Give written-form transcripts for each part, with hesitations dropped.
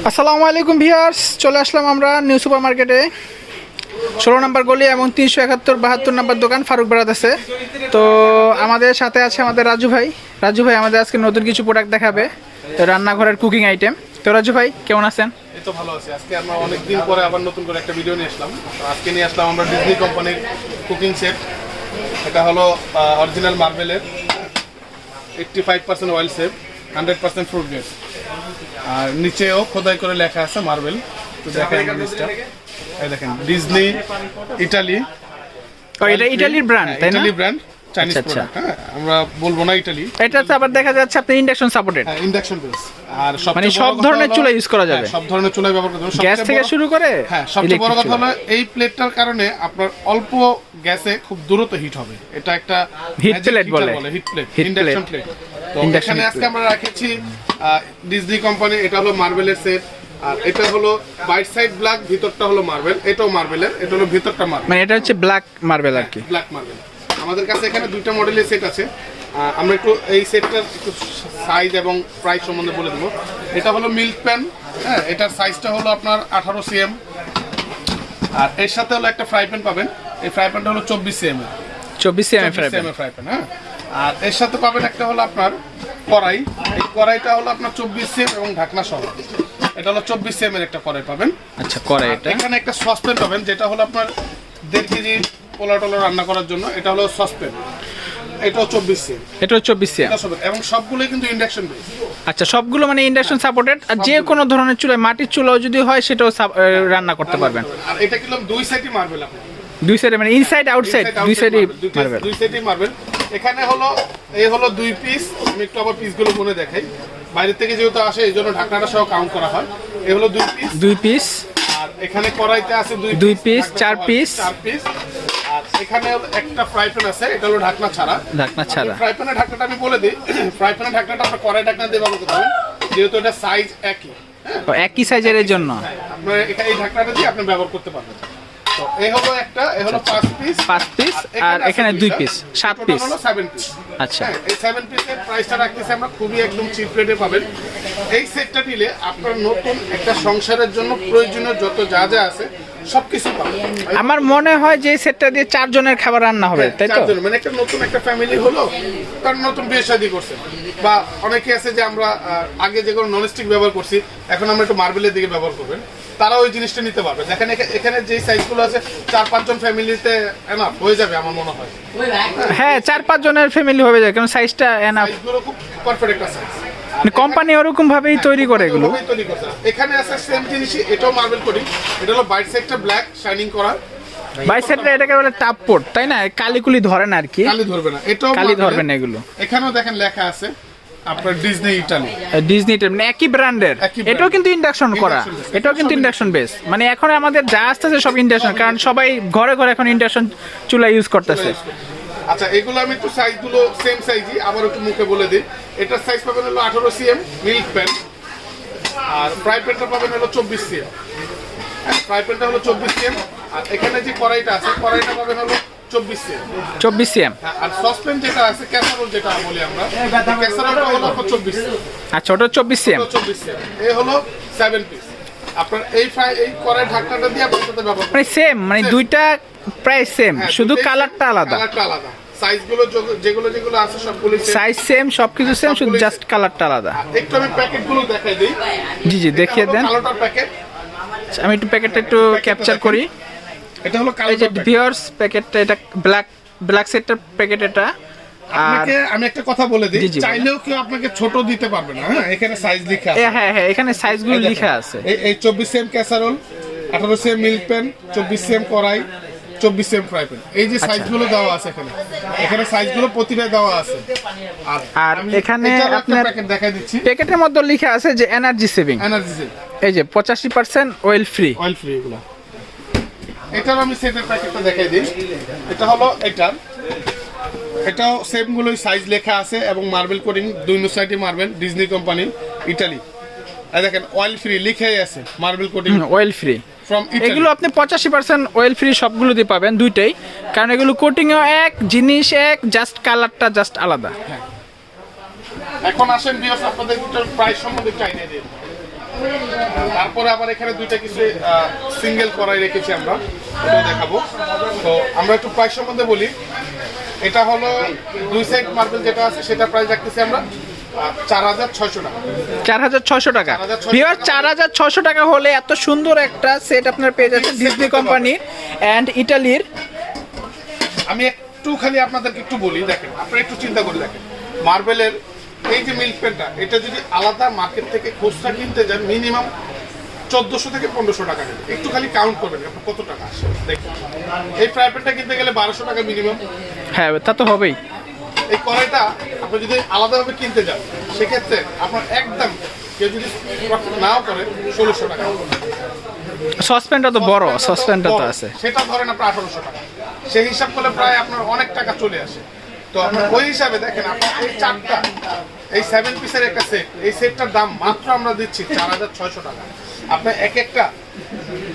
আসসালামু আলাইকুম ভিউয়ার্স, চলে আসলাম আমরা নিউ সুপার মার্কেটে 16 নম্বর গলি এবং 371-72 নম্বর দোকান ফারুক ব্রাদার্সে। তো আমাদের সাথে আছে আমাদের রাজু ভাই আমাদের আজকে নতুন কিছু প্রোডাক্ট দেখাবে, তো রান্নাঘরের কুকিং আইটেম। তো রাজু ভাই কেমন আছেন? এই তো ভালো আছি। আজকে আমরা অনেক দিন পরে আবার নতুন করে একটা ভিডিও নিয়ে আসলাম। আজকে নিয়ে আসলাম আমরা ডিজনি কোম্পানির কুকিং সেট। এটা হলো অরিজিনাল মার্বেলের 85% অয়েল সেভ, 100% ফ্রুট গ্রেড, আর নিচেও খোদাই করে লেখা আছে মার্বেল। তো দেখেন জিনিসটা, এই দেখেন ডিজনি ইটালি। এটা ইটালির ব্র্যান্ড, তাই না? Italy brand, Chinese product. হ্যাঁ, আমরা বলবো না ইটালি। এটা তো আবার দেখা যাচ্ছে আপনি ইন্ডাকশন সাপোর্টেড। হ্যাঁ, ইন্ডাকশন বেস, আর মানে সব ধরনের চুলা ইউজ করা যাবে। সব ধরনের চুলা ব্যবহার করতে পারবেন, গ্যাস থেকে শুরু করে। হ্যাঁ, সবচেয়ে বড় কথা হলো এই প্লেটটার কারণে আপনার অল্প গ্যাসে খুব দ্রুত হিট হবে। এটা একটা হিট প্লেট বলে, হিট প্লেট, ইন্ডাকশন প্লেট। তো এখানে আজকে আমরা রেখেছি ডিজনি কোম্পানি। এটা হলো মার্বেলের সেট, আর এটা হলো বাইট সাইড ব্ল্যাক, ভিতরটা হলো মার্বেল। এটাও মার্বেলের, এটা হলো ভিতরটা মার্বেল, মানে এটা হচ্ছে ব্ল্যাক মার্বেল আর কি, ব্ল্যাক মার্বেল। আমাদের কাছে এখানে দুইটা মডেলের সেট আছে। আমরা একটু এই সেটটার একটু সাইজ এবং প্রাইস সম্বন্ধে বলে দেবো। এটা হলো মিল্ক প্যান। হ্যাঁ, এটার সাইজটা হলো আপনার 18 cm, আর এর সাথে হলো একটা ফ্রাই প্যান পাবেন। এই ফ্রাই প্যানটা হলো 24 cm এর, 24 cm ফ্রাই প্যান। হ্যাঁ, আর এর সাথে পাবেন একটা হলো আপনার কড়াই। এই কড়াইটা হলো আপনার 24 cm এবং ঢাকনা সহ। এটা হলো 24 cm এর একটা কড়াই পাবেন। আচ্ছা, কড়াই। এটা এখানে একটা সসপ্যান পাবেন, যেটা হলো আপনার 1.5 কেজি পোলাও টোলাও রান্না করার জন্য। এটা হলো সসপ্যান, এটাও 24 cm, এটাও 24 cm, এবং সবগুলোই কিন্তু ইন্ডাকশন বেস। আচ্ছা, সবগুলো মানে ইন্ডাকশন সাপোর্টেড। আর যে কোনো ধরনের চুলা, মাটির চুলাও যদি হয় সেটাও রান্না করতে পারবেন। আর এটা কিলাম দুই সাইডই মার্বেল, আপনি দুই সাইডে মানে ইনসাইড আউটসাইড দুই সাইডই মার্বেল, দুই সাইডই মার্বেল। এখানে হলো এই হলো 2 পিস। আমি একটু আবার পিসগুলো মনে দেখাই, বাইরে থেকে যেহেতু আসে এই জন্য ঢাকনাটা সহ কাউন্ট করা হয়। এই হলো 2 পিস। আর এখানে কড়াইতে আছে 2 পিস, 4 পিস। আর এখানে একটা ফ্রাই প্যান আছে, এটা হলো ঢাকনা ছাড়া। ফ্রাই প্যানের ঢাকনাটা আমি বলে দিই। ফ্রাই প্যানের ঢাকনাটা আপনার কড়াই ঢাকনা দিয়ে ব্যবহার করতে পারেন, যেহেতু এটা সাইজ একই। হ্যাঁ, একই সাইজের জন্য আপনার এই ঢাকনাটা দিয়ে আপনি ব্যবহার করতে পারবেন। তো এই হলো একটা, এই হলো 5 পিস, আর এখানে 2 পিস, 7 পিস হলো 7 পিস। আচ্ছা, এই 7 পিসের প্রাইসটা রাখতেছি আমরা খুবই একদম চিপ রেটে পাবেন। এই সেটটা নিলে আপনার নতুন একটা সংসারের জন্য প্রয়োজনীয় যত যা যা আছে সবকিছু পাবেন। আমার মনে হয় যে এই সেটটা দিয়ে 4 জনের খাবার রান্না হবে, তাই তো? মানে একটা নতুন একটা ফ্যামিলি হলো, কারণ নতুন বিয়ে শাদী করছে, বা অনেকে আছে যে আমরা আগে যেগুলো ননস্টিক ব্যবহার করছি, এখন আমরা একটু মার্বেলের দিকে ব্যবহার করবেন, তারা ওই জিনিসটা নিতে পারবে। দেখেন এখানে যে সাইজগুলো আছে 4-5 জন ফ্যামিলিতে এনাফ হয়ে যাবে আমার মনে হয়। হ্যাঁ, 4-5 জনের ফ্যামিলি হবে যায়, কারণ সাইজটা এনাফ। সাইজগুলো খুব পারফেক্ট একটা সাইজ। কোম্পানি ওরকম ভাবেই তৈরি করে এগুলো। এখানে আছে সেম জিনিসই, এটাও মার্বেল কোটিং। এটা হলো বাইট সাইডটা ব্ল্যাক শাইনিং করা, বাইট সাইডটা এটাকে বলে টাপ পোর্ট, তাই না? কালিকুলি ধরে না আর কি, কালি ধরবে না, এটাও কালি ধরবে না এগুলো। এখানেও দেখেন লেখা আছে আপনার ডিজনি ইটালি, ডিজনি মানে একই ব্র্যান্ডের। এটাও কিন্তু ইন্ডাকশন করা, এটাও কিন্তু ইন্ডাকশন বেস। মানে এখন আমাদের যা আসতেছে সব ইন্ডাকশন, কারণ সবাই ঘরে ঘরে এখন ইন্ডাকশন চুলা ইউজ করতেছে। আচ্ছা, এগুলো আমি একটু সাইজগুলো সেম সাইজই আবার একটু মুখে বলে দিই। এটার সাইজ পাবেন হলো 18 cm মিল্ক প্যান, আর ফ্রাই প্যানটা পাবেন হলো 24 cm। ফ্রাই প্যানটা হলো 24 cm, আর এখানে যে কড়াইটা আছে কড়াইটা পাবেন হলো 24 cm। আর সসপ্যান যেটা আছে, ক্যাসারোল যেটা বলি আমরা, ক্যাসারোলটা হলো 24 cm। আচ্ছা, ওটা 24 cm। এই হলো 7 পিস। আপনার এই কড়াই ঢাকনাটা দিয়ে আপনার সাথে ব্যবহার মানে সেম, মানে দুইটা প্রায় সেম, শুধু কালারটা আলাদা। সাইজগুলো যেগুলো আছে সবগুলো সাইজ সেম, সবকিছু সেম, শুধু জাস্ট কালারটা আলাদা। একটু আমি প্যাকেটগুলো দেখাই দেই। জি, দেখিয়ে দেন। কালোটার প্যাকেট, আমি একটু প্যাকেটটা একটু ক্যাপচার করি। এটা হলো কালো ভিউয়ার্স প্যাকেটটা, এটা ব্ল্যাক সেটটার প্যাকেট এটা। আপনাকে আমি একটা কথা বলে দিই, চাইলেও কেউ আপনাকে ছোট দিতে পারবে না। হ্যাঁ, এখানে সাইজ লেখা আছে। হ্যাঁ, এখানে সাইজগুলো লেখা আছে। এই 24 cm casserole, 18 cm milk pan, 24 cm কড়াই, 24 cm ফ্রাই প্যান। এই যে সাইজগুলো দেওয়া আছে এখানে সাইজগুলো প্রতিটা দেওয়া আছে। আর এখানে আপনার প্যাকেট দেখাই দিচ্ছি। প্যাকেটের মধ্যে লেখা আছে যে এনার্জি সেভিং। এই যে 85% অয়েল ফ্রি এগুলো। এটার আমি সেটের প্যাকেটটা দেখাই দিই। এটা হলো এটাও সেম গুলোই সাইজ লেখা আছে এবং মার্বেল কোটিং, দুই সাইডে মার্বেল, ডিজনি কোম্পানি, ইটালি। আর দেখেন অয়েল ফ্রি লিখাই আছে, মার্বেল কোটিং অয়েল ফ্রি। এগুলো আপনি 85% অয়েল ফ্রি সবগুলোতে পাবেন, দুইটাই, কারণ এগুলো কোটিংও এক, জিনিস এক, জাস্ট কালারটা জাস্ট আলাদা। এখন আসেন ভিউয়ার্স, আপনাদের প্রাইস সম্বন্ধে চাইনা দিই। তারপরে আবার এখানে দুইটা কিছু সিঙ্গেল করাই রেখেছি আমরা, ওটাও দেখাবো। তো আমরা একটু প্রাইস সম্বন্ধে বলি। এটা হলো 2 সাইড মার্বেল যেটা আছে সেটা প্রাইস রাখতেছি আমরা 4,600 টাকা। 4,600 টাকা। ভিউয়ার 4,600 টাকা হলে এত সুন্দর একটা সেট আপনার পেয়ে যাচ্ছেন ডিজনি কোম্পানি অ্যান্ড ইটালির। আমি একটুখানি আপনাদেরকে একটু বলি, দেখেন আপনারা একটু চিন্তা করে দেখেন, মার্বেলের এই যে মিল্ক পেনটা, এটা যদি আলাদা মার্কেট থেকে খুচরা কিনতে যান মিনিমাম 1400 থেকে 1500 টাকা নেবে। একটু খালি কাউন্ট করবেন আপনার কত টাকা আসে। দেখুন এই ফ্রাই প্যানটা কিনতে গেলে 1200 টাকা মিনিমাম। হ্যাঁ, তা তো হবেই। এই কড়াইটা আপনি যদি আলাদাভাবে কিনতে যান সেক্ষেত্রে আপনার একদম কেউ যদি নাও করে 1600 টাকা। সসপ্যানটা তো বড়, সসপ্যানটা তো আছে, সেটা ধরেন আপনার 1800 টাকা। সেই হিসাব করলে প্রায় আপনার অনেক টাকা চলে আসে। তো আপনার ওই হিসাবে দেখেন আপনার এই চারটা, এই 7 পিসের একটা সেট, এই সেটটার দাম মাত্র আমরা দিচ্ছি 4,600 টাকা। আপনার এক একটা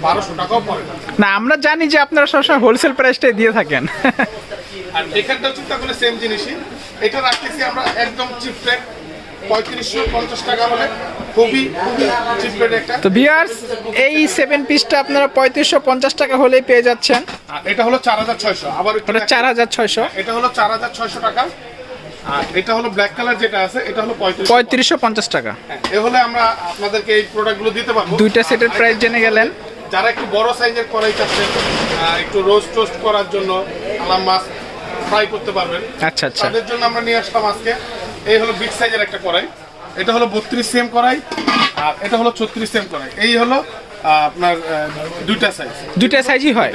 1200 টাকাও পড়ে না। না, আমরা জানি যে আপনারা সবসময় হোলসেল প্রাইসটাই দিয়ে থাকেন। আর এখানটাও চিন্তা করলে সেম জিনিসই, এটা রাখতেছি আমরা একদম চিপ রেট 3550 টাকা হলে খুবই চিপ রেট একটা। তো ভিউয়ার্স এই 7 পিসটা আপনারা 3550 টাকা হলেই পেয়ে যাচ্ছেন। আর এটা হলো 4,600। আবার ওটা 4,600। এটা হলো 4,600 টাকা। আর এটা হলো ব্ল্যাক কালার যেটা আছে এটা হলো 3550 টাকা। এ হলে আমরা আপনাদেরকে এই প্রোডাক্টগুলো দিতে পারবো। দুইটা সেটের প্রাইস জেনে গেলেন। যারা একটু বড় সাইজের কড়াই চাচ্ছেন, একটু রোস্ট টোস্ট করার জন্য, আলাম মাছ ফ্রাই করতে পারবেন, আচ্ছা আচ্ছা, তাদের জন্য আমরা নিয়ে আসলাম আজকে। এই হলো বিগ সাইজের একটা কড়াই, এটা হলো 32 সিএম কড়াই, আর এটা হলো 36 সিএম কড়াই। এই হলো আপনার দুইটা সাইজই হয়।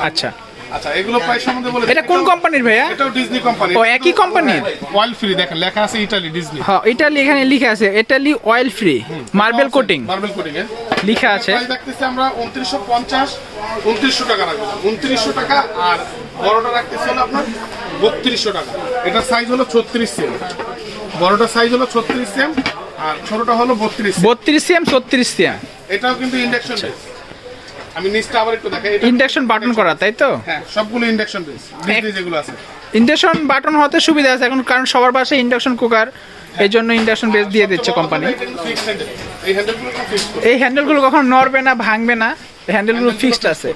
আচ্ছা আচ্ছা, এগুলো প্রাইস সম্বন্ধে বলে এটা কোন কোম্পানির ভাইয়া? এটাও ডিজনি কোম্পানি। ও, একই কোম্পানির। অয়েল ফ্রি, দেখেন লেখা আছে ইটালি ডিজনি। হ্যাঁ, ইটালি এখানে লেখা আছে, Italy oil free marble coating এর লেখা আছে। প্রাইস রাখতেছি আমরা 2950, 2900 টাকা রাখবো, 2900 টাকা। আর বড়টা রাখতেছি হলো আপনার 3200 টাকা। এটা সাইজ হলো 36 সিএম, বড়টা সাইজ হলো 36 সিএম, আর ছোটটা হলো 32 সিএম 36 সিএম। এটাও কিন্তু ইন্ডাকশন বেস। আমি নিচটা আবার একটু দেখাই, ইন্ডাকশন বাটন করা, তাই তো? হ্যাঁ, সবগুলো ইন্ডাকশন বেস। ডিজনি যেগুলো আছে ইন্ডাকশন বাটন হতে সুবিধা আছে এখন, কারণ সবার বাসায় ইন্ডাকশন কুকার, এই জন্য ইন্ডাকশন বেস দিয়ে দিচ্ছে কোম্পানি। এই হ্যান্ডেলগুলো ফিক্সড। এই হ্যান্ডেলগুলো কখনো নড়বে না, ভাঙবে না, এই হ্যান্ডেলগুলো ফিক্সড আছে।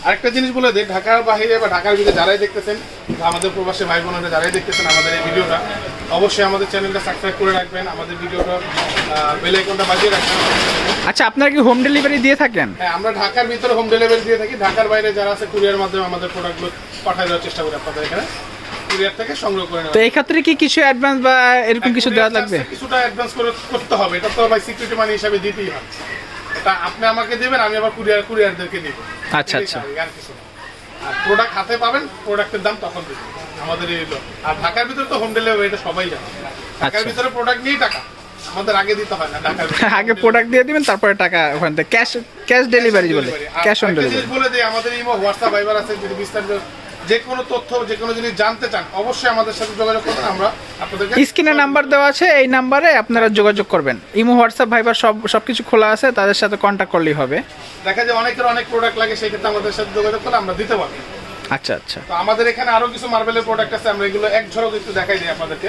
আরেকটা জিনিস বলে দেই, ঢাকার বাইরে বা ঢাকার ভিতরে যারাই দেখতেছেন, আমাদের প্রবাসী ভাই বোনেরা যারাই দেখতেছেন আমাদের এই ভিডিওটা, অবশ্যই আমাদের চ্যানেলটা সাবস্ক্রাইব করে রাখবেন, আমাদের ভিডিওটা বেল আইকনটা বাজিয়ে রাখবেন। আচ্ছা, আপনারা কি হোম ডেলিভারি দিয়ে থাকেন? হ্যাঁ, আমরা ঢাকার ভিতরে হোম ডেলিভারি দিয়ে থাকি। ঢাকার বাইরে যারা আছে কুরিয়ার মাধ্যমে আমাদের প্রোডাক্টগুলো পাঠিয়ে দেওয়ার চেষ্টা করি আপনাদের এখানে, কুরিয়ার থেকে সংগ্রহ করে নেওয়া। তো এই ক্ষেত্রে কি কিছু অ্যাডভান্স বা এরকম কিছু দেওয়া লাগবে? কিছুটা অ্যাডভান্স করতে হবে, এটা তো ভাই সিকিউরিটি মানি হিসাবে দিতেই হয়। এটা আপনি আমাকে দেবেন, আমি আবার কুরিয়ারদেরকে দিব। আচ্ছা আচ্ছা, আর কিছু না। আর প্রোডাক্ট হাতে পাবেন, প্রোডাক্টের দাম তখন দেবেন আমাদের এই। আর ঢাকার ভিতরে তো হোম ডেলিভারি, এটা সবাই জানে। ঢাকার ভিতরে প্রোডাক্ট নিয়েই টাকা আমাদের আগে দিতে হয় না। ঢাকার আগে প্রোডাক্ট দিয়ে দিবেন, তারপরে টাকা ওখান থেকে ক্যাশ ডেলিভারি বলে, ক্যাশ অন ডেলিভারি বলে দেই। আমাদের ইমো, হোয়াটসঅ্যাপ, ভাইবার আছে। যদি বিস্তারিত যে কোনো তথ্য, যে কোনো জিনিস জানতে চান, অবশ্যই আমাদের সাথে যোগাযোগ করবেন। আমরা আপনাদেরকে স্ক্রিনে নাম্বার দেওয়া আছে, এই নাম্বারে আপনারা যোগাযোগ করবেন। ইমো, হোয়াটসঅ্যাপ, ভাইবার সবকিছু খোলা আছে, তাদের সাথে কন্ট্যাক্ট করলেই হবে। দেখা যায় অনেকের অনেক প্রোডাক্ট লাগে, সেই ক্ষেত্রে আমাদের সাথে যোগাযোগ করলে আমরা দিতে পারবো। আচ্ছা আচ্ছা, তো আমাদের এখানে আরো কিছু মার্বেলের প্রোডাক্ট আছে, আমরা এগুলো এক ঝলক একটু দেখাই দিই আপনাদেরকে।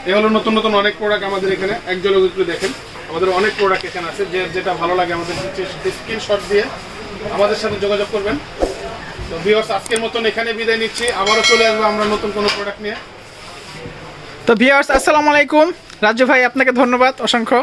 এই হলো নতুন নতুন অনেক প্রোডাক্ট আমাদের এখানে, এক ঝলক একটু দেখেন। আমাদের অনেক প্রোডাক্ট এখানে আছে, যেটা ভালো লাগে আমাদের স্ক্রিনশট দিয়ে আমাদের সাথে যোগাযোগ করবেন। তো ভিউয়ার্স, আজকের মতন এখানে বিদায় নিচ্ছি, আবারও চলে আসবো আমরা নতুন কোনো প্রোডাক্ট নিয়ে। তো ভিউয়ার্স, আসসালামু আলাইকুম। রাজু ভাই, আপনাকে ধন্যবাদ অসংখ্য।